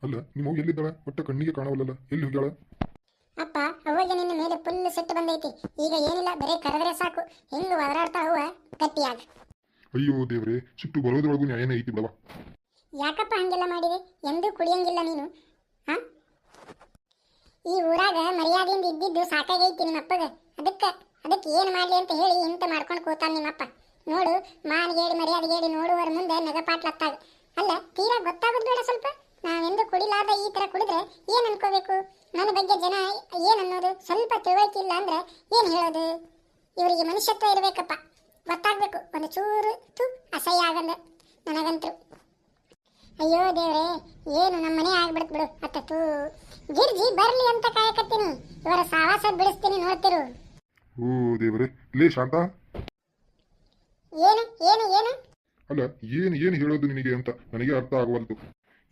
ಅಲ್ಲ ನಿಮ್ಮ ಅವ್ವ ಎಲ್ಲಿದ್ದಾಳ? ಒಟ್ಟ ಕಣ್ಣಿಗೆ ಕಾಣವಲ್ಲಲ್ಲ, ಎಲ್ಲಿ ಹೋಗ್ಯಾಳ? ಅಪ್ಪ, ಅವ್ವಗೆ ನಿನ್ನ ಮೇಲೆ ಫುಲ್ ಸಿಟ್ಟು ಬಂದೈತಿ. ಈಗ ಏನಿಲ್ಲ, ಬರೀ ಕರೆದ್ರೆ ಸಾಕು ಹೆಂಗ್ ಒದರಾಡ್ತಾ ಅವ್ವ ಗಟ್ಟಿಯಾಗ. ಅಯ್ಯೋ ದೇವ್ರೆ, ಸಿಟ್ಟು ಬರೋದ್ರೊಳಗೂ ನ್ಯಾಯನೇ ಐತಿ ಬಿಡವ. ಯಾಕಪ್ಪ ಹಂಗೆಲ್ಲ ಮಾಡಿದೆ? ಎಂದೂ ಕುಡಿಯಂಗಿಲ್ಲ ನೀನು. ಹಾ, ಈ ಊರಾಗ ಮರ್ಯಾದೆಯಿಂದ ಇದ್ದಿದ್ದು ಸಾಕಾಗೈತಿ ನಿಮ್ಮಪ್ಪಗ. ಅದಕ್ಕೆ ಏನು ಮಾಡಲಿ ಅಂತ ಹೇಳಿ ಇಂತ ಮಾಡ್ಕೊಂಡು ಕೂತಾನ ನಿಮ್ಮಪ್ಪ. ನೋಡು, ಮಾನ್ಗೇಡಿ ಮರ್ಯಾದೆಗೇಡಿ ನೋಡುವರ ಮುಂದೆ ನಗಪಾಟ್ಲತ್ತಾಗ. ಅಲ್ಲ, ತೀರಾ ಗೊತ್ತಾಗೋದು ಬೇಡ ಸ್ವಲ್ಪ? ನಾವೆಂದು ಕುಡಿಲಾರ್ದ ಈ ತರ ಕುಡಿದ್ರೆ ಏನ್ ಅನ್ಕೋಬೇಕು? ನನ್ನ ಬಗ್ಗೆ ಜನ ಏನ್ ಅನ್ನೋದು? ಸ್ವಲ್ಪ ತಿಳುವಳಿಕೆ ಇಲ್ಲ ಅಂದ್ರೆ ಏನ್ ಹೇಳೋದು? ಇವರಿಗೆ ಮನುಷ್ಯತ್ವ ಇರಬೇಕಪ್ಪ, ಗೊತ್ತಾಗ್ಬೇಕು. ಒಂದು ಚೂರು ಅಸಹ್ಯ ಆಗಂದ ನನಗಂತೂ. ಅಯ್ಯೋ ದೇವ್ರೆ, ಏನು ನಮ್ಮನೆ ಆಗ್ಬಿಡ್ತು ಬಿಡು. ಅತ್ತೂ ಗಿರ್ಜಿ ಬರ್ಲಿ ಅಂತ ಕಾಯಕತ್ತೀನಿ. ಇವರ ಸಾವಾಸ ಬಿಡಿಸ್ತೀನಿ, ನೋಡ್ತಿರು. ಓ ದೇವ್ರೆ, ಲೇ ಶಾಂತ. ಏನು ಏನು ಏನು? ಅಲ್ಲ, ಏನು ಏನು ಹೇಳೋದು ನಿನಗೆ ಅಂತ ನನಗೆ ಅರ್ಥ ಆಗವಲ್ತು.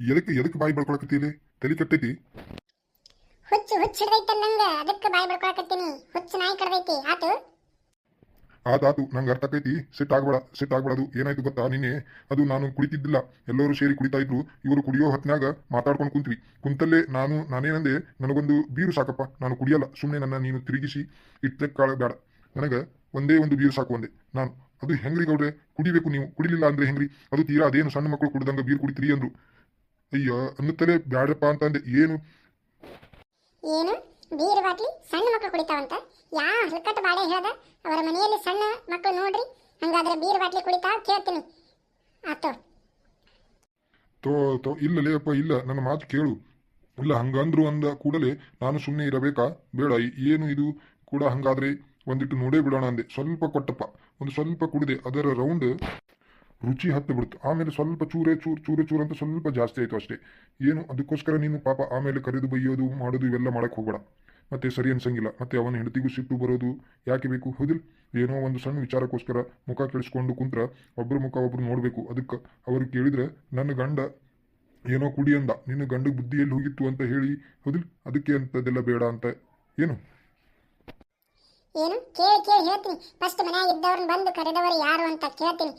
ಎದಕ್ಕೆ ಬಾಯಿ ಬಡ್ಕೊಳಕತ್ತೀರಿ? ತಲೆ ಕೆಟ್ಟೈತಿ? ಹುಚ್ಚು ಹಿಡ್ದೈತಲ್ಲ ನಂಗ, ಅದಕ್ಕೆ ಬಾಯಿ ಬಡ್ಕೊಳಕತ್ತೀನಿ. ಹುಚ್ಚು ನಾಯಿ ಕಡ್ದೈತಿ. ಆತು ಆತಾತು, ನಂಗೆ ಅರ್ಥ ಆಕೈತಿ. ಸೆಟ್ ಆಗ್ಬೇಡದು. ಏನಾಯ್ತು ಗೊತ್ತಾ? ನಿನ್ನೆ ಅದು ನಾನು ಕುಡಿತಿದ್ದಿಲ್ಲ, ಎಲ್ಲರೂ ಸೇರಿ ಕುಡಿತಾ ಇದ್ರು. ಇವರು ಕುಡಿಯೋ ಹೊತ್ನಾಗ ಮಾತಾಡ್ಕೊಂಡು ಕುಂತ್ವಿ. ಕುಂತಲ್ಲೇ ನಾನೇನಂದೆ, ನನಗೊಂದು ಬೀರು ಸಾಕಪ್ಪ, ನಾನು ಕುಡಿಯಲ್ಲ. ಸುಮ್ಮನೆ ನನ್ನ ನೀನು ತಿರುಗಿಸಿ ಇಟ್ಟಕ್ಕಾಳ ಬೇಡ, ನನಗೆ ಒಂದೇ ಒಂದು ಬೀರು ಸಾಕು ಅಂದೆ ನಾನು. ಅದು ಹೆಂಗ್ರಿ ಗೌಡ್ರೆ, ಕುಡಿಬೇಕು ನೀವು, ಕುಡಿಲಿಲ್ಲ ಅಂದ್ರೆ ಹೆಂಗ್ರಿ? ಅದು ತೀರಾ ಅದೇನು ಸಣ್ಣ ಮಕ್ಕಳು ಕುಡ್ದಂಗ ಬೀರು ಕುಡಿತೀರಿ ಅಂದ್ರು. ಅಯ್ಯ ಅನ್ನುತ್ತಲೇ ಬ್ಯಾಡಪ್ಪ ಅಂತ ಅಂದೆ. ಏನು ಏನು ಬೀರ್ ಬಾಟ್ಲಿ ಸಣ್ಣ ಮಕ್ಕಳು ಕುಡಿತಾವಂತ? ಯಾ ಹಲ್ಕಟ್ ಬಾಡೆ ಹೇಳ್ದ? ಅವರ ಮನೆಯಲ್ಲಿ ಸಣ್ಣ ಮಕ್ಕಳು ನೋಡ್ರಿ, ಹಂಗಾದ್ರೆ ಬೀರ್ ಬಾಟ್ಲಿ ಕುಡಿತಾವ ಕೇಳ್ತೀನಿ. ಆತೋ ಇಲ್ಲಲೇ ಅಪ್ಪ, ಇಲ್ಲ, ನನ್ನ ಮಾತು ಕೇಳು. ಇಲ್ಲ, ಹಂಗಂದ್ರು ಅಂದ ಕೂಡಲೇ ನಾನು ಸುಮ್ಮನೆ ಇರಬೇಕಾ? ಬೇಡ, ಏನು ಇದು ಕೂಡ? ಹಂಗಾದ್ರೆ ಒಂದಿಟ್ಟು ನೋಡೇ ಬಿಡೋಣ ಅಂದೆ. ಸ್ವಲ್ಪ ಕೊಟ್ಟಪ್ಪ, ಒಂದು ಸ್ವಲ್ಪ ಕುಡಿದೆ. ಅದರ ರೌಂಡ್ ರುಚಿ ಹತ್ತು ಬಿಡ್ತು. ಆಮೇಲೆ ಸ್ವಲ್ಪ ಚೂರೇ ಚೂರು ಅಂತ ಸ್ವಲ್ಪ ಜಾಸ್ತಿ ಆಯಿತು ಅಷ್ಟೇ. ಏನು ಅದಕ್ಕೋಸ್ಕರ ನೀನು ಪಾಪ ಆಮೇಲೆ ಕರೆದು ಬೈಯೋದು ಮಾಡೋದು ಇವೆಲ್ಲ ಮಾಡಕ್ಕೆ ಹೋಗಬೇಡ. ಮತ್ತೆ ಸರಿ ಅನ್ಸಂಗಿಲ್ಲ. ಮತ್ತೆ ಅವನ ಹೆಂಡತಿಗೂ ಸಿಟ್ಟು ಬರೋದು ಯಾಕೆ ಬೇಕು? ಹೌದಿಲ್ಲ? ಏನೋ ಒಂದು ಸಣ್ಣ ವಿಚಾರಕ್ಕೋಸ್ಕರ ಮುಖ ಕೆಡಿಸ್ಕೊಂಡು ಕುಂತ್ರ ಒಬ್ಬರು ಮುಖ ಒಬ್ರು ನೋಡಬೇಕು. ಅದಕ್ಕೆ ಅವರು ಕೇಳಿದ್ರೆ ನನ್ನ ಗಂಡ ಏನೋ ಕುಡಿ ಅಂದ, ನಿನ್ನ ಗಂಡಗೆ ಬುದ್ಧಿಯಲ್ಲಿ ಹೋಗಿತ್ತು ಅಂತ ಹೇಳಿ, ಹೌದಿಲ್ಲ? ಅದಕ್ಕೆ ಅಂತದೆಲ್ಲ ಬೇಡ ಅಂತ. ಏನು ಏನು ಕೇಳಿ ಹೇಳ್ತೀನಿ. ಫಸ್ಟ್ ಮನ್ಯಾಗ ಇದ್ದವ್ರನ್ನ ಬಂದು ಕರೆದವರು ಯಾರು ಅಂತ ಕೇಳ್ತೀನಿ.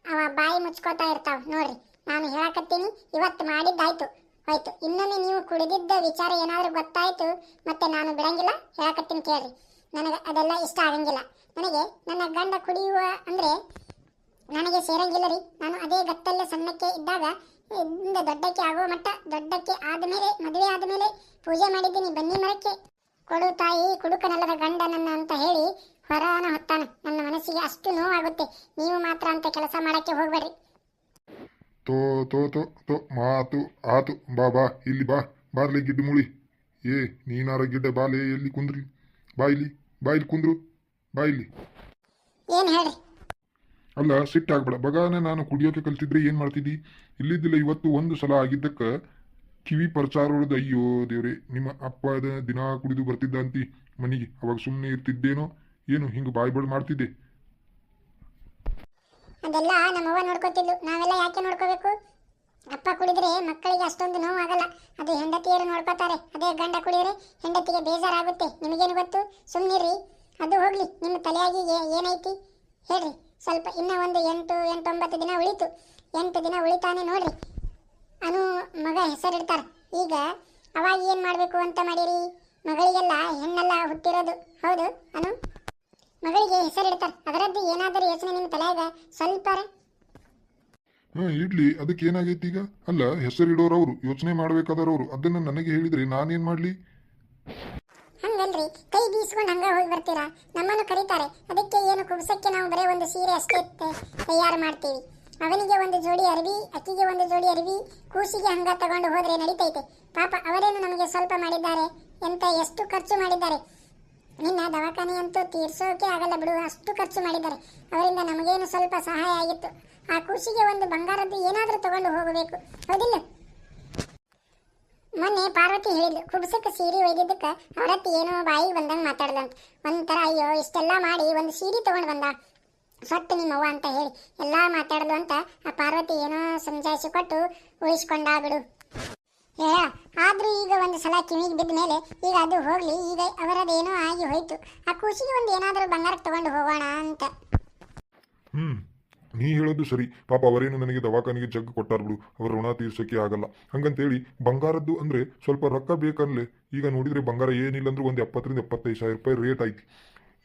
ಅವ ಬಾಯಿ ಮುಚ್ಕೋತಾ ಇರ್ತಾವ ನೋಡ್ರಿ. ನಾನು ಹೇಳಕತ್ತೀನಿ, ಇವತ್ತು ಮಾಡಿದ್ದಾಯ್ತು ಹೋಯ್ತು. ಇನ್ನೊಮ್ಮೆ ನೀವು ಕುಡಿದಿದ್ದ ವಿಚಾರ ಏನಾದರೂ ಗೊತ್ತಾಯ್ತು ಮತ್ತೆ ನಾನು ಬಿಡಂಗಿಲ್ಲ. ಹೇಳಕತ್ತೀನಿ ಕೇಳ್ರಿ. ನನಗೆ ಅದೆಲ್ಲ ಇಷ್ಟ ಆಗಂಗಿಲ್ಲ. ನನಗೆ ನನ್ನ ಗಂಡ ಕುಡಿಯುವ ಅಂದ್ರೆ ನನಗೆ ಸೇರಂಗಿಲ್ಲ ರೀ. ನಾನು ಅದೇ ಗತ್ತಲ್ಲೇ ಸಣ್ಣಕ್ಕೆ ಇದ್ದಾಗ ಇಂದ ದೊಡ್ಡಕ್ಕೆ ಆಗುವ ಮಟ್ಟ, ದೊಡ್ಡಕ್ಕೆ ಆದಮೇಲೆ ಮದುವೆ ಆದಮೇಲೆ ಪೂಜೆ ಮಾಡಿದ್ದೀನಿ ಬನ್ನಿ ಮರಕ್ಕೆ. ಕೊಡು ತಾಯಿ, ಕುಡುಕನಲ್ಲದ ಗಂಡ ನನ್ನ ಅಂತ ಹೇಳಿ ಹೊರಾನ ಹೊತ್ತಾನ. ನನ್ನ ಮನಸ್ಸಿಗೆ ಅಷ್ಟು ನೋವಾಗುತ್ತೆ. ನೀವು ಮಾತ್ರ ಅಂತ ಕೆಲಸ ಮಾಡಕ್ಕೆ ಹೋಗ್ಬೇಡ್ರಿ. ಮಾತು ಆತು. ಬಾ ಇಲ್ಲಿ ಬಾರ್ಲಿ ಗಿಡ್ಡ ಮುಳಿ. ನೀನಾರ ಗಿಡ್ಡ ಬಾಲೆ, ಎಲ್ಲಿ ಕುಂದ್ರಿ? ಬಾಯಿಲಿ ಕುಂದ್ರು, ಬಾಯಿಲಿ. ಏನ್ ಹೇಳ್ರಿ? ಅಲ್ಲ, ಸಿಟ್ಟಾಗ್ಬೇಡ. ಬಗಾನ ನಾನು ಕುಡಿಯೋಕೆ ಕಲ್ತಿದ್ರೆ ಏನ್ ಮಾಡ್ತಿದ್ದಿ? ಇಲ್ಲಿದ್ದಿಲ್ಲ, ಇವತ್ತು ಒಂದು ಸಲ ಆಗಿದ್ದಕ್ಕ ಕಿವಿ ಪರಚಾರ ಹೊಡೆದು, ಅಯ್ಯೋ ದೇವ್ರೆ, ನಿಮ್ಮ ಅಪ್ಪ ದಿನ ಕುಡಿದು ಬರ್ತಿದ್ದ ಅಂತಿ ಮನಿಗೆ. ಅವಾಗ ಸುಮ್ಮನೆ ಇರ್ತಿದ್ದೇನೋ ಏನು? ಹಿಂಗೆ ಬಾಯ್ಬಾಳ್ ಮಾಡ್ತಿದ್ದೆ? ಅದೆಲ್ಲ ನಮ್ಮವ್ವ ನೋಡ್ಕೋತಿದ್ಲು. ನಾವೆಲ್ಲ ಯಾಕೆ ನೋಡ್ಕೋಬೇಕು? ಅಪ್ಪ ಕುಡಿದ್ರೆ ಮಕ್ಕಳಿಗೆ ಅಷ್ಟೊಂದು ನೋವು ಆಗಲ್ಲ. ಅದು ಹೆಂಡತಿಯರು ನೋಡ್ಕೋತಾರೆ. ಅದೇ ಗಂಡ ಕುಡಿದ್ರೆ ಹೆಂಡತಿಗೆ ಬೇಜಾರಾಗುತ್ತೆ. ನಿಮಗೇನು ಗೊತ್ತು? ಸುಮ್ಮನಿರ್ರಿ. ಅದು ಹೋಗ್ಲಿ, ನಿಮ್ಮ ತಲೆಯಾಗಿ ಏನೈತಿ ಹೇಳ್ರಿ ಸ್ವಲ್ಪ. ಇನ್ನ ಒಂದು 8-9 ದಿನ ಉಳಿತು. 8 ದಿನ ಉಳಿತಾನೆ ನೋಡ್ರಿ. ಅನು ಮಗ ಹೆಸರಿಡ್ತಾರ. ಈಗ ಅವಾಗ ಏನ್ ಮಾಡ್ಬೇಕು ಅಂತ ಮಾಡಿರಿ? ಮಗಳಿಗೆಲ್ಲ ಹೆಣ್ಣೆಲ್ಲ ಹುಟ್ಟಿರೋದು ಹೌದು. ಅನು ಮಗಳಿಗೆ ಹೆಸರಿಡ್ತಾರ. ಅದರದ್ದು ಏನಾದರೂ ಯೋಚನೆ ನಿಮ್ಮ ತಲೆಯಾಗ ಸ್ವಲ್ಪ? ಇಡ್ಲಿ, ಅದಕ್ಕೆ ಏನಾಗೈತಿ ಈಗ? ಅಲ್ಲ, ಹೆಸರಿಡೋರವ್ರು, ಯೋಚನೆ ಮಾಡ್ಬೇಕಾದವ್ರು. ಅದನ್ನ ನನಗೆ ಹೇಳಿದ್ರೆ ನಾನೇನ್ ಮಾಡ್ಲಿ? ಹಂಗಲ್ರಿ, ಕೈ ಬೀಸ್ಕೊಂಡು ಹಂಗ ಹೋಗಿ ಬರ್ತೀರಾ? ನಮ್ಮನ್ನು ಕರೀತಾರೆ. ಅದಕ್ಕೆ ಏನು ಕುಬ್ಸಕ್ಕೆ ನಾವು ಬರೀ ಒಂದು ಸೀರೆ ಅಷ್ಟೇ ತಯಾರು ಮಾಡ್ತೀವಿ. ಅವನಿಗೆ ಒಂದು ಜೋಡಿ ಅರಿವಿ, ಅಕ್ಕಿಗೆ ಒಂದು ಜೋಡಿ ಅರಿವಿ, ಕೂಸಿಗೆ ಹಂಗ ತಗೊಂಡು ಹೋದ್ರೆ ನಡೀತೈತೆ. ಪಾಪ ಅವರೇನು ನಮಗೆ ಸ್ವಲ್ಪ ಮಾಡಿದ್ದಾರೆ ಎಂತ? ಎಷ್ಟು ಖರ್ಚು ಮಾಡಿದ್ದಾರೆ? ನಿನ್ನ ದವಾಖಾನೆ ಅಂತೂ ತೀರ್ಸೋಕೆ ಆಗಲ್ಲ ಬಿಡು, ಅಷ್ಟು ಖರ್ಚು ಮಾಡಿದ್ದಾರೆ. ಅವರಿಂದ ನಮಗೇನು ಸ್ವಲ್ಪ ಸಹಾಯ ಆಗಿತ್ತು. ಆ ಕೂಸಿಗೆ ಒಂದು ಬಂಗಾರದ್ದು ಏನಾದರೂ ತಗೊಂಡು ಹೋಗಬೇಕು, ಹೌದಿಲ್ಲ? ಮೊನ್ನೆ ಪಾರ್ವತಿ ಹೇಳಿದ್ಲು, ಕುಬ್ಸಕ್ಕೆ ಸೀರೆ ಒಯ್ದಿದ್ದಕ್ಕೆ ಅವರತ್ತಿ ಏನೋ ಬಾಯಿಗೆ ಬಂದಂಗೆ ಮಾತಾಡ್ದಂತ. ಒಂಥರ ಅಯ್ಯೋ ಇಷ್ಟೆಲ್ಲ ಮಾಡಿ ಒಂದು ಸೀರೆ ತಗೊಂಡು ಬಂದ ಸೊಟ್ಟು ನಿಮ್ಮವ್ವ ಅಂತ ಹೇಳಿ ಎಲ್ಲ ಮಾತಾಡಲು ಅಂತ ಆ ಪಾರ್ವತಿ ಏನೋ ಸಮಜಾಯಿಸಿ ಕೊಟ್ಟು ಉಳಿಸ್ಕೊಂಡ ಬಿಡು. ಹೇಳ ಆದ್ರೂ ಈಗ ಒಂದು ಸಲ ಕಿವಿಗೆ ಬಿದ್ದ ಮೇಲೆ ಈಗ ಅದು ಹೋಗ್ಲಿ. ಈಗ ಅವರದೇನೋ ಆಗಿ ಹೋಯ್ತು. ಆ ಕೂಸಿಗೆ ಒಂದು ಏನಾದರೂ ಬಂಗಾರ ತಗೊಂಡು ಹೋಗೋಣ ಅಂತ. ನೀ ಹೇಳೋದು ಸರಿ. ಪಾಪ ಅವರೇನು ನನಗೆ ದವಾಖಾನಿಗೆ ಜಗ್ ಕೊಟ್ಟಾರ ಬಿಡು, ಅವ್ರ ಋಣ ತೀರ್ಸೋಕೆ ಆಗಲ್ಲ. ಹಂಗಂತೇಳಿ ಬಂಗಾರದ್ದು ಅಂದ್ರೆ ಸ್ವಲ್ಪ ರೊಕ್ಕ ಬೇಕನ್ಲೆ. ಈಗ ನೋಡಿದ್ರೆ ಬಂಗಾರ ಏನಿಲ್ಲ ಅಂದ್ರೆ ಒಂದು 70,000 ರಿಂದ 75,000 ರೂಪಾಯಿ ರೇಟ್ ಐತಿ.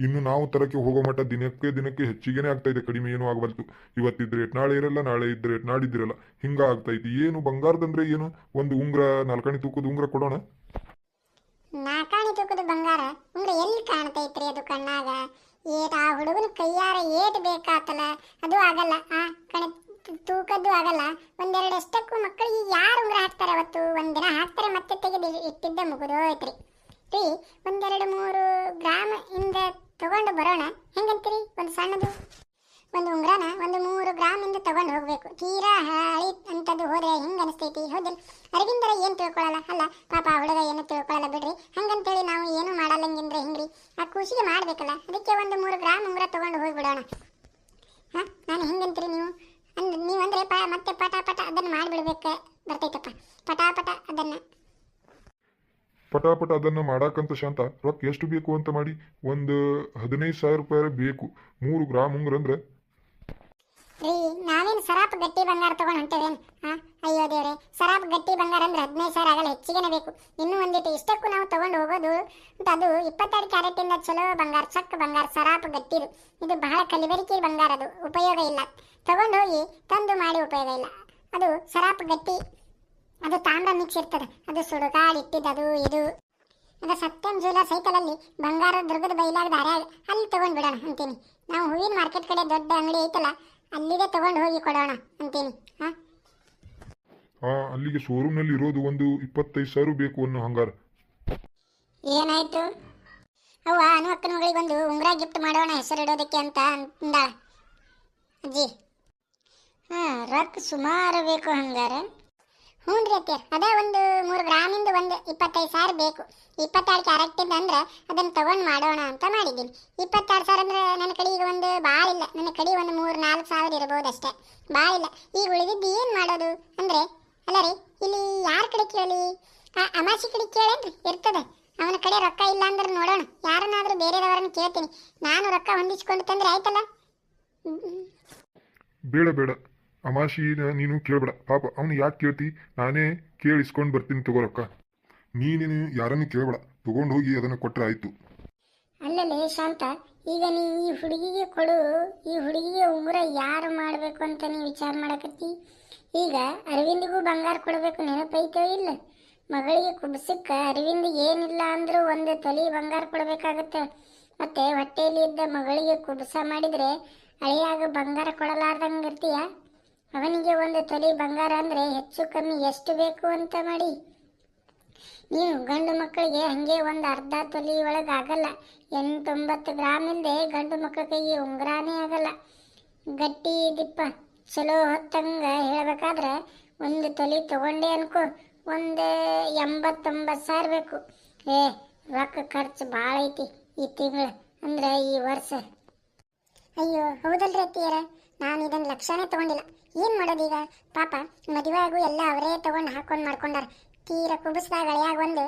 ಇನ್ನು ನಾವು ತರಕ್ಕೆ ಹೋಗೋ ಮಟ್ಟ ದಿನಕ್ಕೆ ಹೆಚ್ಚಿಗೆನೇ ಆಗ್ತಾ ಇದೆ, ಕಡಿಮೆ ಏನೂ ಆಗಬಲ್ತು. ಇವತ್ತಿದ್ದ ರೇಟ್ ನಾಳೆ ಇರಲ್ಲ, ನಾಳೆ ಇದ್ದ ರೇಟ್ ನಾಡಿದ್ದಿರಲ್ಲ, ಹಿಂಗ ಆಗ್ತೈತಿ. ಏನು ಬಂಗಾರದಂದ್ರೆ ಏನು, ಒಂದು ಉಂಗ್ರ 4 ಆಣೆ ತೂಕದ ಉಂಗ್ರ ಕೊಡೋಣ. 4 ಆಣೆ ತೂಕದ ಬಂಗಾರ ಉಂಗ್ರ ಎಲ್ಲಿ ಕಾಣ್ತೈತ್ರಿ ಅದು ಕಣ್ಣಾಗ? ಏಟ್ ಆ ಹುಡುಗನ ಕೈಯಾರ ಏಟ್ ಬೇಕಾತಲ್ಲ, ಅದು ಆಗಲ್ಲ. ಆ ಕಣೆ ತೂಕದ್ದು ಆಗಲ್ಲ. ಒಂದೆರಡು ಅಷ್ಟಕ್ಕೂ ಮಕ್ಕಳಿಗೆ ಯಾರು ಉಂಗ್ರ ಹಾಕ್ತಾರೆ? ಅವತ್ತು ಒಂದಿನ ಹಾಕ್ತಾರೆ, ಮತ್ತೆ ತೆಗೆದು ಇಟ್ಟಿದ್ದ ಮುಗಿದೋಯ್ತ್ರಿ. ರೀ, 1-2-3 ಗ್ರಾಮ್ ಇಂದ ತಗೊಂಡು ಬರೋಣ, ಹೆಂಗಂತೀರಿ? ಒಂದು ಸಣ್ಣದು ಒಂದು ಉಂಗ್ರನ 1-3 ಗ್ರಾಮ್ ಇಂದ ತಗೊಂಡು ಹೋಗ್ಬೇಕು. ತೀರಾ ಹಳಿ ಅಂತದ್ದು ಹೋದ್ರೆ ಹಿಂಗ ಅನಿಸ್ತೈತಿ, ಹೌದಿಲ್ಲ? ಅರವಿಂದರ ಏನ್ ತಿಳ್ಕೊಳ್ಳಲ್ಲ ಅಲ್ಲ, ಪಾಪ ಹುಡುಗ ಏನು ತಿಳ್ಕೊಳ್ಳಲ್ಲ ಬಿಡ್ರಿ. ಹಂಗಂತೇಳಿ ನಾವು ಏನು ಮಾಡಲ್ಲಂಗಿಂದ್ರೆ ಹಿಂಗ್ರಿ, ಆ ಖುಷಿಗೆ ಮಾಡ್ಬೇಕಲ್ಲ. ಅದಕ್ಕೆ 1-3 ಗ್ರಾಮ್ ಉಂಗ್ರ ತಗೊಂಡು ಹೋಗ್ಬಿಡೋಣ. ಹಾ, ನಾನು ಹೆಂಗಂತೀರಿ ನೀವು? ನೀವಂದ್ರೆ ಮತ್ತೆ ಪಟ ಅದನ್ನ ಮಾಡಿಬಿಡ್ಬೇಕ ಬರ್ತೈತಪ್ಪ. ಪಟ ಅದನ್ನ ಪಟಾಪಟ ಅದನ್ನ ಮಾಡಾಕಂತ ಶಾಂತ ರೊಕ್ಕ ಎಷ್ಟು ಬೇಕು ಅಂತ ಮಾಡಿ? ಒಂದು 15,000 ರೂಪಾಯಿ ಬೇಕು. 3 ಗ್ರಾಮ್ ಉಂಗ್ರ ಅಂದ್ರೆ ರೀ, ನಾವೇನು ಸರಾಪ್ ಗಟ್ಟಿ ಬಂಗಾರ ತಗೊಂಡು ಹೊಂಟೇವೇನು? ಹಾ, ಅಯ್ಯೋ ದೇವ್ರೆ, ಸರಾಪ್ ಗಟ್ಟಿ ಬಂಗಾರ ಅಂದ್ರೆ 15,000 ಆಗಲ್ಲ, ಹೆಚ್ಚಿಗೆನೇ ಬೇಕು. ಇನ್ನೂ ಒಂದಿಟ್ಟು ಇಷ್ಟಕ್ಕೂ ನಾವು ತಗೊಂಡು ಹೋಗೋದು ಅದು 22 ಕ್ಯಾರೆಟ್ ಇಂದ ಚಲೋ ಬಂಗಾರ, ಚಕ್ ಬಂಗಾರ, ಸರಾಪ್ ಗಟ್ಟಿದು. ಇದು ಬಹಳ ಕಲಿಬರಿಕೆ ಬಂಗಾರ, ಅದು ಉಪಯೋಗ ಇಲ್ಲ. ತಗೊಂಡು ಹೋಗಿ ತಂದು ಮಾಡಿ ಉಪಯೋಗ ಇಲ್ಲ. ಅದು ಸರಾಪ್ ಗಟ್ಟಿ, ಅದು ತಾಮ್ರ ಮಿಕ್ಸ್ ಇರ್ತದೆ, ಅದು ಸುಡುಗಾಡು ಇಟ್ಟಿದ್ದು, ಅದು ಇದು. ಅದು ಸತ್ಯಂ ಜ್ಯುವೆಲರ್ಸ್ ಐತಲಲ್ಲಿ, ಬಂಗಾರ ದುರ್ಗದ ಬೈಲಾಗ ದಾರ್ಯಾಗ, ಅಲ್ಲಿ ತಗೊಂಡು ಬಿಡೋಣ ಅಂತೀನಿ. ನಾವು ಹೂವಿನ ಮಾರ್ಕೆಟ್ ಕಡೆ ದೊಡ್ಡ ಅಂಗಡಿ ಐತಲ್ಲ, ಅಲ್ಲಿಗೆ ತಗೊಂಡು ಹೋಗಿ ಕೊಡೋಣ ಅಂತೀನಿ. ಅಲ್ಲಿಗೆ ಶೋರೂಮ್ ನಲ್ಲಿ ಇರೋದು ಒಂದು 25,000 ಬೇಕು ಅನ್ನೋ ಹಂಗಾರ. ಏನಾಯ್ತು? ಅವ್ವ ಅನು ಅಕ್ಕನ ಮಗಳಿಗೆ ಒಂದು ಉಂಗ್ರ ಗಿಫ್ಟ್ ಮಾಡೋಣ ಹೆಸರಿಡೋದಕ್ಕೆ ಅಂತ ಅಂದಾಳ ಅಜ್ಜಿ. ರೊಕ್ಕ ಸುಮಾರು ಬೇಕು ಹಂಗಾರ. ಹ್ಞೂ ರೀ ಅತ್ತೀರ, ಅದೇ ಒಂದು 3 ಗ್ರಾಮಿಂದ ಒಂದು 25,000 ಬೇಕು. 22 ಕ್ಯಾರೆಟ್ ಅಂದ್ರೆ ಅದನ್ನು ತಗೊಂಡು ಮಾಡೋಣ ಅಂತ ಮಾಡಿದ್ದೀನಿ. 22,000 ಅಂದ್ರೆ ನನ್ನ ಕಡೆ ಈಗ ಒಂದು ಭಾಳ ಇಲ್ಲ, ನನ್ನ ಕಡೆ ಒಂದು 3-4 ಸಾವಿರ ಇರ್ಬೋದು ಅಷ್ಟೇ, ಭಾಳ ಇಲ್ಲ. ಈಗ ಉಳಿದಿದ್ದು ಏನು ಮಾಡೋದು ಅಂದ್ರೆ, ಅಲ್ಲ ರೀ, ಇಲ್ಲಿ ಯಾರ ಕಡೆ ಕೇಳಿ? ಅಮಾಸಿ ಕಡೆ ಕೇಳೇನ್ರಿ, ಇರ್ತದೆ ಅವನ ಕಡೆ. ರೊಕ್ಕ ಇಲ್ಲ ಅಂದ್ರೆ ನೋಡೋಣ, ಯಾರನ್ನಾದ್ರೂ ಬೇರೆದವರನ್ನು ಕೇಳ್ತೀನಿ. ನಾನು ರೊಕ್ಕ ಹೊಂದಿಸ್ಕೊಂಡು ತಂದ್ರೆ ಆಯ್ತಲ್ಲ. ಬೇಡ ಅಮಾಶಿ ನೀನು ಕೇಳಬೇಡ, ಪಾಪ ಅವನು ಯಾಕೆ ಕೇಳ್ತಿ? ನಾನೇ ಕೇಳಿಸ್ಕೊಂಡು ಬರ್ತೀನಿ, ತಗೋ ರೊಕ್ಕ. ನೀನೇನು ಯಾರನ್ನು ಕೇಳಬೇಡ, ತಗೊಂಡು ಹೋಗಿ ಅದನ್ನು ಕೊಟ್ಟರೆ ಆಯ್ತು. ಅಲ್ಲಲೇ ಶಾಂತ, ಈಗ ನೀ ಈ ಹುಡುಗಿಗೆ ಕೊಡು, ಈ ಹುಡುಗಿಗೆ ಉಂಗುರ ಯಾರು ಮಾಡಬೇಕು ಅಂತ ನೀ ವಿಚಾರ ಮಾಡಕತ್ತಿ. ಈಗ ಅರವಿಂದಿಗೂ ಬಂಗಾರ ಕೊಡಬೇಕು ನೆನಪೈತೋ ಇಲ್ಲ? ಮಗಳಿಗೆ ಕುಬ್ಸಕ್ಕೆ ಅರವಿಂದಿಗೆ ಏನಿಲ್ಲ ಅಂದರೂ ಒಂದು ತೊಲಿ ಬಂಗಾರ ಕೊಡಬೇಕಾಗತ್ತೆ. ಮತ್ತೆ ಹೊಟ್ಟೆಯಲ್ಲಿ ಇದ್ದ ಮಗಳಿಗೆ ಕುಬ್ಸ ಮಾಡಿದರೆ ಅಳಿಯಾಗ ಬಂಗಾರ ಕೊಡಲಾರ್ದಂಗೆ ಇರ್ತೀಯ. ಅವನಿಗೆ ಒಂದು ತೊಲಿ ಬಂಗಾರ ಅಂದರೆ ಹೆಚ್ಚು ಕಮ್ಮಿ ಎಷ್ಟು ಬೇಕು ಅಂತ ಮಾಡಿ. ನೀವು ಗಂಡು ಮಕ್ಕಳಿಗೆ ಹಾಗೆ ಒಂದು ಅರ್ಧ ತೊಲಿ ಒಳಗೆ ಆಗಲ್ಲ. 8-9 ಗ್ರಾಮ್ ಇಲ್ಲದೆ ಗಂಡು ಮಕ್ಕಳ ಕೈಗೆ ಉಂಗುರಾನೇ ಆಗಲ್ಲ. ಗಟ್ಟಿ ದಿಪ್ಪ ಚಲೋ ಹೊತ್ತಂಗೆ ಹೇಳ್ಬೇಕಾದ್ರೆ ಒಂದು ತೊಲಿ ತಗೊಂಡೆ ಅನ್ಕೋ, ಒಂದು 80-90 ಬೇಕು. ರೊಕ್ಕ ಖರ್ಚು ಭಾಳ ಐತಿ ಈ ತಿಂಗಳು, ಅಂದ್ರೆ ಈ ವರ್ಷ. ಅಯ್ಯೋ ಹೌದಲ್ರಿ ಅತ್ತಿಯರ, ನಾನು ಇದನ್ನು ಲಕ್ಷನೇ ತಗೊಂಡಿಲ್ಲ. ಏನು ಮಾಡೋದೀಗ? ಪಾಪ ಮದುವೆಯಾಗೂ ಎಲ್ಲ ಅವರೇ ತಗೊಂಡು ಹಾಕೊಂಡು ಮಾಡ್ಕೊಂಡಾರ. ತೀರ ಕುಬಸ್ದಾಗ ಅಳಿಯಾಗ ಒಂದು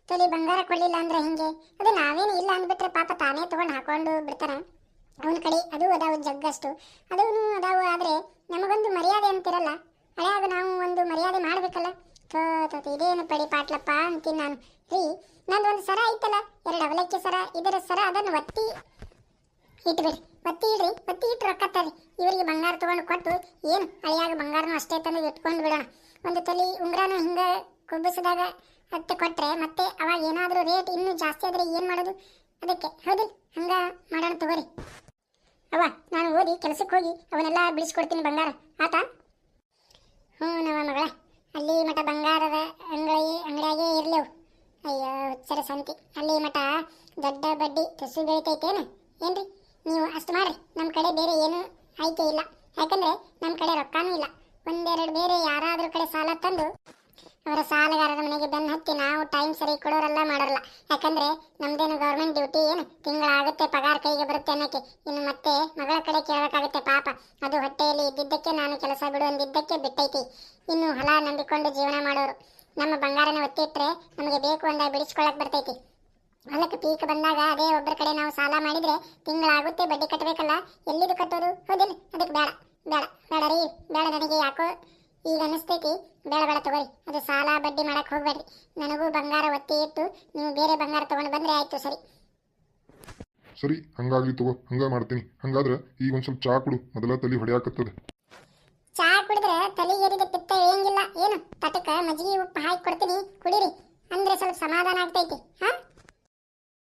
ತೊಲಿ ಬಂಗಾರ ಕೊಡಲಿಲ್ಲ ಅಂದ್ರೆ ಹಿಂಗೆ. ಅದು ನಾವೇನು ಇಲ್ಲ ಅಂದ್ಬಿಟ್ರೆ ಪಾಪ ತಾನೇ ತಗೊಂಡು ಹಾಕೊಂಡು ಬಿಡ್ತಾರ. ಅವನ ಕಡೆ ಅದು ಅದಾವು ಜಗ್ಗಷ್ಟು, ಅದೂ ಅದಾವು. ಆದರೆ ನಮಗೊಂದು ಮರ್ಯಾದೆ ಅಂತಿರಲ್ಲ, ಹಳೆಯಾಗ ನಾವು ಒಂದು ಮರ್ಯಾದೆ ಮಾಡಬೇಕಲ್ಲ. ಇದೇನು ಪಡಿ ಪಾಟ್ಲಪ್ಪ ಅಂತೀನಿ ನಾನು. ರೀ, ನಂದೊಂದು ಸರ ಐತಲ್ಲ, 2 ಅವಲಕ್ಕಿ ಸರ, ಇದರ ಸರ, ಅದನ್ನು ಒತ್ತಿ ಇಟ್ಬಿಡ್ರಿ. ಒತ್ತಿ ಇಡ್ರಿ, ಒತ್ತಿ ಇಟ್ಟು ರೊಕ್ಕ ತರ್ರಿ. ಇವರಿಗೆ ಬಂಗಾರ ತಗೊಂಡು ಕೊಟ್ಟು ಏನು ಹಳೆಯಾಗ ಬಂಗಾರನೂ ಅಷ್ಟೇ ತಂದು ಇಟ್ಕೊಂಡು ಬಿಡೋಣ. ಒಂದು ತೊಲಿ ಉಂಗ್ರಾನು ಹಿಂಗೆ ಕುಬ್ಬಿಸಿದಾಗ ಮತ್ತೆ ಕೊಟ್ಟರೆ ಮತ್ತೆ ಅವಾಗ ಏನಾದರೂ ರೇಟ್ ಇನ್ನೂ ಜಾಸ್ತಿ ಆದರೆ ಏನು ಮಾಡೋದು? ಅದಕ್ಕೆ ಹೌದಿಲ್ಲ, ಹಂಗೆ ಮಾಡೋಣ ತಗೋರಿ. ಅವ್ವ, ನಾನು ಓದಿ ಕೆಲಸಕ್ಕೆ ಹೋಗಿ ಅವನ್ನೆಲ್ಲ ಬಿಡಿಸ್ಕೊಡ್ತೀನಿ ಬಂಗಾರ, ಆತಾ? ಹ್ಞೂ ನಮ್ಮ ಮಗಳ, ಅಲ್ಲಿ ಮಠ ಬಂಗಾರದ ಅಂಗಡಿಯಾಗೇ ಇರಲಿ ಅವು. ಅಯ್ಯೋ ಹುಚ್ಚರ ಸಂತಿ, ಅಲ್ಲಿ ಮಠ ದೊಡ್ಡ ಬಡ್ಡಿ ತುಸು ಬೆಳಿತೈತೇನು ಏನ್ರಿ? ನೀವು ಅಷ್ಟು ಮಾಡ್ರಿ, ನಮ್ಮ ಕಡೆ ಬೇರೆ ಏನು ಆಯ್ಕೆ ಇಲ್ಲ. ಯಾಕಂದರೆ ನಮ್ಮ ಕಡೆ ರೊಕ್ಕನೂ ಇಲ್ಲ. ಒಂದೆರಡು ಬೇರೆ ಯಾರಾದ್ರೂ ಕಡೆ ಸಾಲ ತಂದು ಅವರ ಸಾಲಗಾರರ ಮನೆಗೆ ಬೆನ್ನು ಹತ್ತಿ ನಾವು ಟೈಮ್ ಸರಿ ಕೊಡೋರಲ್ಲ ಮಾಡೋರಲ್ಲ. ಯಾಕಂದರೆ ನಮ್ದೇನು ಗೌರ್ಮೆಂಟ್ ಡ್ಯೂಟಿ ಏನು, ತಿಂಗಳಾಗುತ್ತೆ ಪಗಾರ ಕೈಗೆ ಬರುತ್ತೆ ಅನ್ನೋಕ್ಕೆ. ಇನ್ನು ಮತ್ತೆ ಮಗಳ ಕಡೆ ಕೇಳಬೇಕಾಗುತ್ತೆ ಪಾಪ. ಅದು ಹೊಟ್ಟೆಯಲ್ಲಿ ಇದ್ದಿದ್ದಕ್ಕೆ ನಾನು ಕೆಲಸ ಬಿಡು ಅಂದಿದ್ದಕ್ಕೆ ಬಿಟ್ಟೈತಿ. ಇನ್ನು ಹೊಲ ನಂಬಿಕೊಂಡು ಜೀವನ ಮಾಡೋರು. ನಮ್ಮ ಬಂಗಾರನ ಒತ್ತಿಟ್ರೆ ನಮಗೆ ಬೇಕು ಅಂದಾಗ ಬಿಡಿಸ್ಕೊಳ್ಳೋಕೆ ಬರ್ತೈತಿ. ಹೊಲಕ್ಕೆ ಪೀಕ್ ಬಂದಾಗ ಅದೇ ಒಬ್ಬರ ಕಡೆ ನಾವು ಸಾಲ ಮಾಡಿದರೆ ತಿಂಗಳಾಗುತ್ತೆ, ಬಡ್ಡಿ ಕಟ್ಟಬೇಕಲ್ಲ. ಎಲ್ಲಿದು ಕಟ್ಟೋದು? ಹೌದಿಲ್ಲ? ಅದಕ್ಕೆ ಬೇಡ, ಬೇಡ ಬೇಡ ರೀ ಬೇಡ, ನನಗೆ ಯಾಕೋ ಈಗ ಅನಿಸ್ತೈತಿ. ಬೇಡ ಬೇಡ ತಗೋರಿ, ಅದು ಸಾಲ ಬಡ್ಡಿ ಮಾಡಕ್ ಹೋಗ್ಬೇಡ್ರಿ. ನನಗೂ ಬಂಗಾರ ಒತ್ತಿ ಇಟ್ಟು ನೀವು ಬೇರೆ ಬಂಗಾರ ತಗೊಂಡು ಬಂದ್ರೆ ಆಯ್ತು. ಸರಿ ಸರಿ, ಹಂಗಾಗ್ಲಿ ತಗೋ, ಹಂಗ ಮಾಡ್ತೀನಿ. ಹಂಗಾದ್ರೆ ಈಗ ಒಂದ್ ಸ್ವಲ್ಪ ಚಾ ಕುಡು, ಮೊದಲ ತಲೆ ಹೊಡೆಯಾಕತ್ತದ. ಚಾ ಕುಡಿದ್ರೆ ತಲೆಗೇರಿದ ಪಿತ್ತ ಇಳಿಯಂಗಿಲ್ಲ ಏನು? ತಟಕ ಮಜ್ಜಿಗೆ ಉಪ್ಪು ಹಾಕಿ ಕೊಡ್ತೀನಿ, ಕುಡೀರಿ. ಅಂದ್ರೆ ಸ್ವಲ್ಪ ಸಮಾಧಾನ ಆಗ್ತೈತಿ. ಹಾ